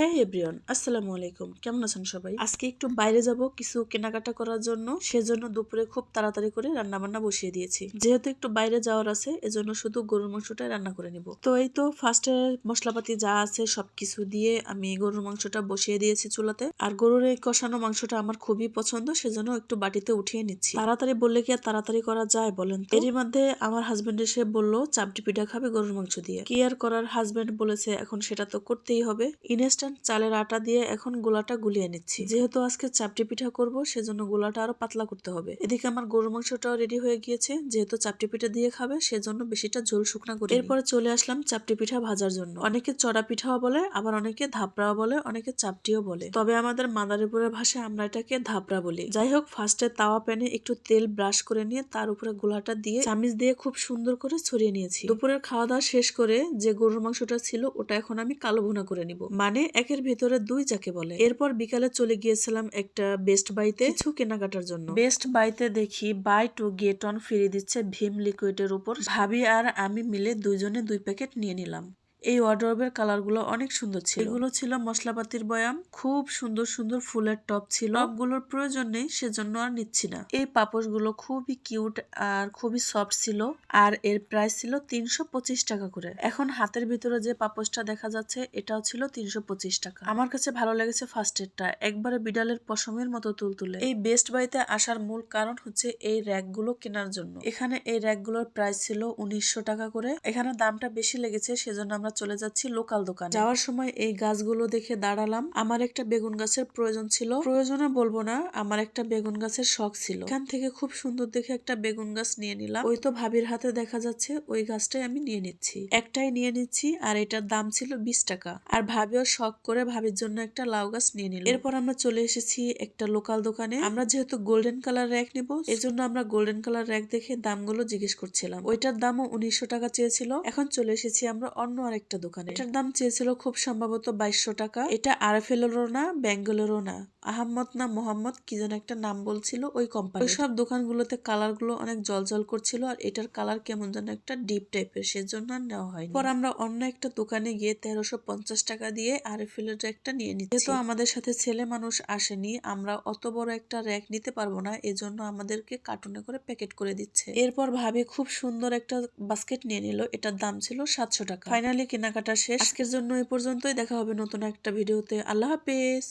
হ্যাঁ এভরিওয়ান, আসসালামু আলাইকুম। কেমন আছেন সবাই? আজকে একটু বাইরে যাব কিছু কেনাকাটা করার জন্য। সেজন্য দুপুরে খুব তাড়াতাড়ি করে রান্না বান্না বসিয়ে দিয়েছি। যেহেতু একটু বাইরে যাওয়ার আছে, এজন্য শুধু গরুর মাংসটাই রান্না করে নিব। তো এই তো ফার্স্টে মশলাপাতি যা আছে সবকিছু দিয়ে আমি গরুর মাংসটা বসিয়ে দিয়েছি চুলাতে। আর গরুর এই কষানো মাংসটা আমার খুবই পছন্দ, সেজন্য একটু বাটিতে উঠিয়ে নিচ্ছি। তাড়াতাড়ি বললে কি আর তাড়াতাড়ি করা যায় বলেন তো? এরই মধ্যে আমার হাজবেন্ড এসে বলল চাপটি পিঠা খাবে গরুর মাংস দিয়ে। কি আর করার, হাজবেন্ড বলেছে এখন সেটা তো করতেই হবে। ইনস্ট্যান্ট চালের আটা দিয়ে এখন গোলাটা গুলিয়ে নিচ্ছি। যেহেতু আজকে চাপটি পিঠা করব, সেজন্য গোলাটা আরো পাতলা করতে হবে। এদিকে আমার গরুর মাংসটাও রেডি হয়ে গিয়েছে। যেহেতু চাপটি পিঠা দিয়ে খাবে, সেজন্য বেশিটা ঝোল শুকনা করে এরপরে চলে আসলাম চাপটি পিঠা ভাজার জন্য। অনেকে চড়া পিঠাও বলে, আবার অনেকে ধাপড়াও বলে, অনেকে চাপটিও বলে। তবে আমাদের মাদারীপুরের ভাষায় আমরা এটাকে ধাপড়া বলি। যাই হোক, ফার্স্টে তাওয়া প্যানে একটু তেল ব্রাশ করে নিয়ে তার উপরে গোলাটা দিয়ে চামিচ দিয়ে খুব সুন্দর করে ছড়িয়ে নিয়েছি। দুপুরের খাওয়া দাওয়া শেষ করে যে গরুর মাংসটা ছিল ওটা এখন আমি কালো ভুনা করে নিব, মানে একের ভিতরে দুই যাকে বলে। এরপর বিকালে চলে গিয়েছিলাম একটা বেস্ট বাইতে কিছু কেনাকাটার জন্য। বেস্ট বাইতে দেখি buy two get one free দিচ্ছে ভীম লিকুইডের উপর। ভাবি আর আমি মিলে দুইজনে 2 প্যাকেট নিয়ে নিলাম। এই ওয়ার্ডরোবের কালার গুলো অনেক সুন্দর ছিল। এগুলো ছিল মশলাপাতির বয়াম, খুব সুন্দর সুন্দর ফুলের টপ ছিল। টপগুলোর প্রয়োজন নেই, সেজন্য আর নিচ্ছি না। এই পাপোশ গুলো খুবই কিউট আর খুবই সফট ছিল। আর এর প্রাইস ছিল 325 টাকা করে। এখন হাতের ভিতরে যে পাপোশটা দেখা যাচ্ছে এটাও ছিল 325 টাকা। আমার কাছে ভালো লেগেছে ফার্স্টেরটা, একবারে বিড়ালের পশমের মতো তুলতুলে। এই বেস্ট বাইতে আসার মূল কারণ হচ্ছে এই র্যাক গুলো কেনার জন্য। এখানে এই র্যাক গুলোর প্রাইস ছিল 1900 টাকা করে। এখানে দামটা বেশি লেগেছে, সেজন্য আমরা চলে যাচ্ছি লোকাল দোকানে। যাওয়ার সময় এই গাছগুলো দেখে দাঁড়ালাম। আমার একটা বেগুন গাছের প্রয়োজন ছিল, প্রয়োজনে বলবো না, আমার একটা বেগুন গাছের শখ ছিল। এখান থেকে খুব সুন্দর দেখে একটা বেগুন গাছ নিয়ে নিলাম। ওই তো ভাবির হাতে দেখা যাচ্ছে, ওই গাছটাই আমি নিয়ে নিচ্ছি। একটাই নিয়ে নিচ্ছি, আর এটার দাম ছিল 20 টাকা। আর ভাবিও শখ করে ভাবির জন্য একটা লাউ গাছ নিয়ে নিল। এরপর আমরা চলে এসেছি একটা লোকাল দোকানে। আমরা যেহেতু গোল্ডেন কালার র্যাক নিব, এজন্য আমরা গোল্ডেন কালার র্যাক দেখে দামগুলো জিজ্ঞেস করছিলাম। ওইটার দামও 1900 টাকা চেয়েছিল। এখন চলে এসেছি আমরা অন্য আরেকটা দোকানে। এটার দাম চেয়েছিল খুব সম্ভবত 2200 টাকা। এটা আরএফএলেরও না, ব্যাঙ্গলোরও না, আহম্মদ না মোহাম্মদ কি যেন একটা নাম বলছিল ওই কোম্পানি। ওইসব দোকানগুলোতে কালার গুলো অনেক জল করছিল, আর এটার কালার কেমন যেন একটা ডিপ টাইপের, সেজন্য আর নেওয়া হয়নি। পর আমরা অন্য একটা দোকানে গিয়ে 1350 টাকা দিয়ে আরএফএলের একটা নিয়ে নিচ্ছি। যেহেতু আমাদের সাথে ছেলে মানুষ আসেনি, আমরা অত বড় একটা র্যাক নিতে পারবো না, এজন্য আমাদেরকে কার্টুনে করে প্যাকেট করে দিচ্ছে। এরপর ভাবি খুব সুন্দর একটা বাস্কেট নিয়ে নিল, এটার দাম ছিল 700 টাকা। ফাইনালি কেনাকাটা শেষ। আজকের জন্য এই পর্যন্তই। দেখা হবে নতুন একটা ভিডিওতে। আল্লাহ হাফেজ।